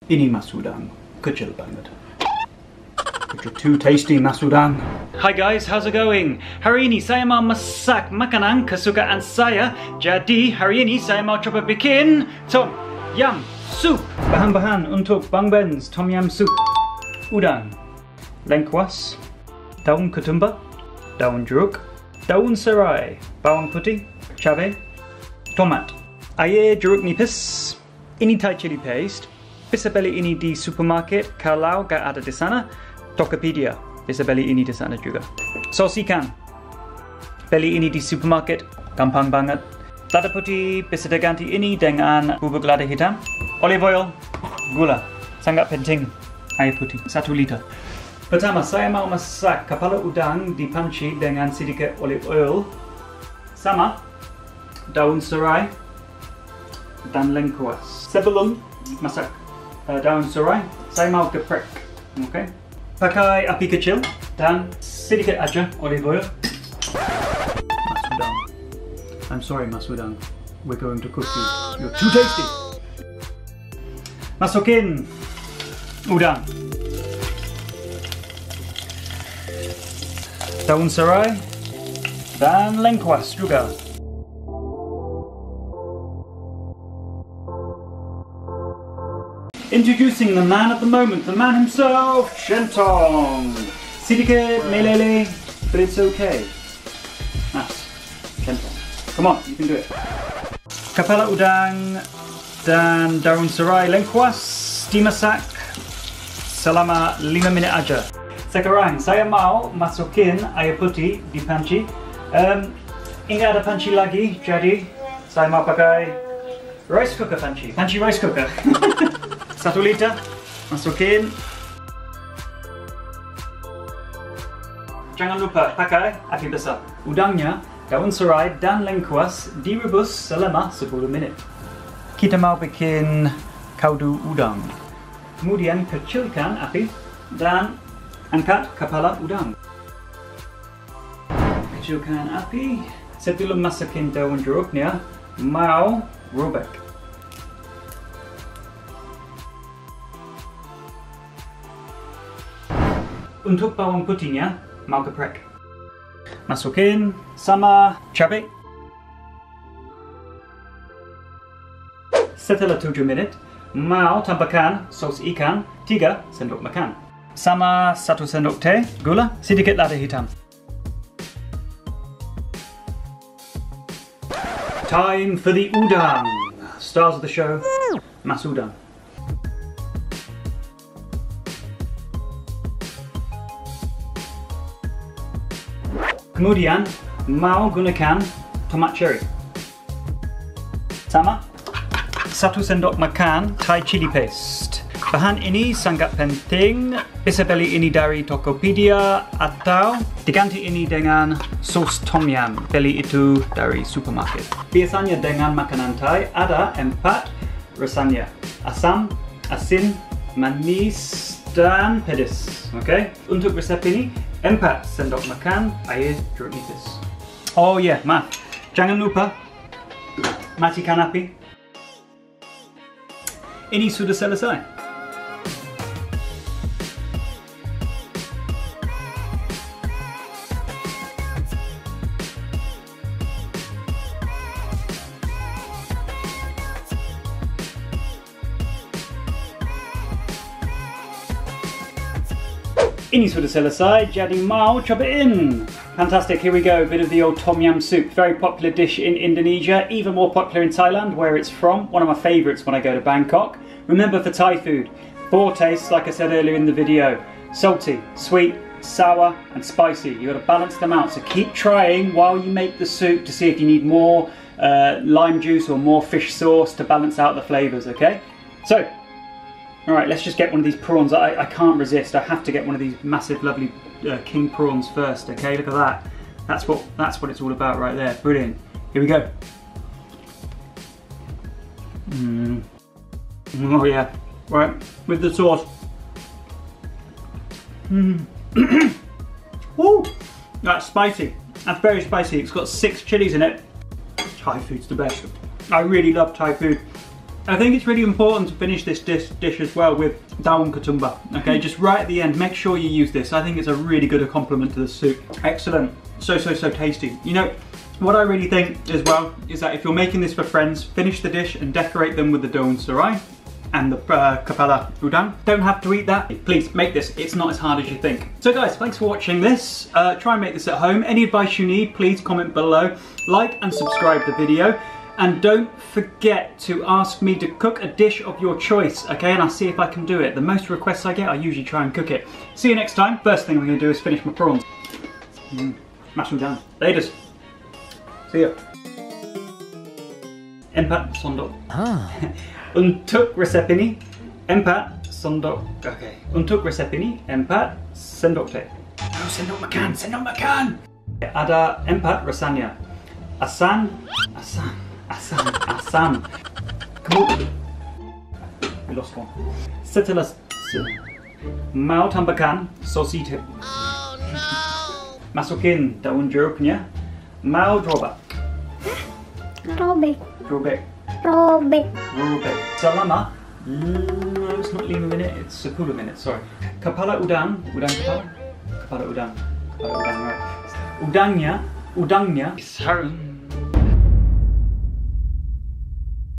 Ini mas udang, kecil banget. Kecil too tasty mas udang. Hi guys, how's it going? Hari ini saya mau masak makanan kesukaan saya. Jadi hari ini saya mau coba bikin Yam Soup. Bahan-bahan untuk Bang Ben's Yam Soup: udang, lengkuas, daun ketumber, daun jeruk, daun serai, bawang putih, cabe, tomat, air jeruk nipis. Ini Thai chili paste. Bisa beli ini di supermarket kalau gak ada di sana. Tokopedia, bisa beli ini di sana juga. Saus ikan, beli ini di supermarket, gampang banget. Lada putih bisa diganti ini dengan bubuk lada hitam. Olive oil, gula, sangat penting. Air putih 1 liter. Pertama, saya mau masak kepala udang di panci dengan sedikit olive oil sama daun serai dan lengkuas. Sebelum masak daun serai, saya mau geprek, okay? Pakai api kecil dan sedikit aja olive oil. Mas udang, I'm sorry mas udang, we're going to cook you. You're too tasty. Masukin udang, daun serai dan lengkuas juga. Introducing the man of the moment, the man himself, Shentong. Sedikit melele, but it's okay. Nice, Shentong. Come on, you can do it. Kepala udang dan daun serai lengkuas dimasak selama 5 minit aja. Sekarang saya mau masukin air putih di panci. Enggak ada panci lagi, jadi saya mau pakai rice cooker panci rice cooker. 1 liter, masukin. Jangan lupa pakai api besar. Udangnya, daun serai dan lengkuas direbus selama 10 menit. Kita mau bikin kaldu udang. Kemudian kecilkan api dan angkat kepala udang. Kecilkan api. Sebelum masukin daun jeruknya, mau robek. Untuk bawang putihnya, mau geprek. Masukin sama cabe. Setelah 7 menit, mau tambahkan saus ikan 3 sendok makan. Sama 1 sendok teh, gula, sedikit lada hitam. Time for the udang. Stars of the show, mas udang. Kemudian, mau gunakan tomat cherry. Sama 1 sendok makan Thai chili paste. Bahan ini sangat penting. Bisa beli ini dari Tokopedia atau diganti ini dengan sos tom yam. Beli itu dari supermarket. Biasanya dengan makanan Thai ada 4 rasanya: asam, asin, manis, dan pedas. Okay? Untuk resep ini, 4 sendok makan air jeruk nipis. Oh ya, maaf. Jangan lupa matikan api. Ini sudah selesai. Ini sudah selesai, jadi mau cobain. Fantastic, here we go, a bit of the old Tom Yam Soup. Very popular dish in Indonesia, even more popular in Thailand, where it's from. One of my favourites when I go to Bangkok. Remember, for Thai food, 4 tastes, like I said earlier in the video: salty, sweet, sour, and spicy. You got to balance them out, so keep trying while you make the soup to see if you need more lime juice or more fish sauce to balance out the flavours, okay? So, alright, let's just get one of these prawns. I can't resist. I have to get one of these massive, lovely king prawns first, okay? Look at that. That's what it's all about right there. Brilliant. Here we go. Oh yeah. Right, with the sauce. Woo! That's spicy. That's very spicy. It's got 6 chilies in it. Thai food's the best. I really love Thai food. I think it's really important to finish this dish as well with Daun ketumber. Okay, just right at the end, make sure you use this. I think it's a really good complement to the soup. Excellent, so tasty. You know, what I really think as well is that if you're making this for friends, finish the dish and decorate them with the Daun serai and the kepala udang. Don't have to eat that. Please make this, it's not as hard as you think. So guys, thanks for watching this. Try and make this at home. Any advice you need, please comment below. Like and subscribe the video. And don't forget to ask me to cook a dish of your choice, okay? And I'll see if I can do it. The most requests I get, I usually try and cook it. See you next time. First thing we're going to do is finish my prawns. Mash them down. Laters. See ya. Empat sendok. Untuk resep ini, 4 sendok. Okay. Untuk resep ini, 4 sendok teh. Oh, sendok makan. Ada 4 rasanya. Asam. Kemudian, we lost one. Setelah mau tambahkan sosis. Oh no. Masukin daun jeruknya. Mau robek. Robek. Selama, it's not 5 minutes, it's 10 minutes, sorry. Kepala udang kepala udang, right. Udangnya,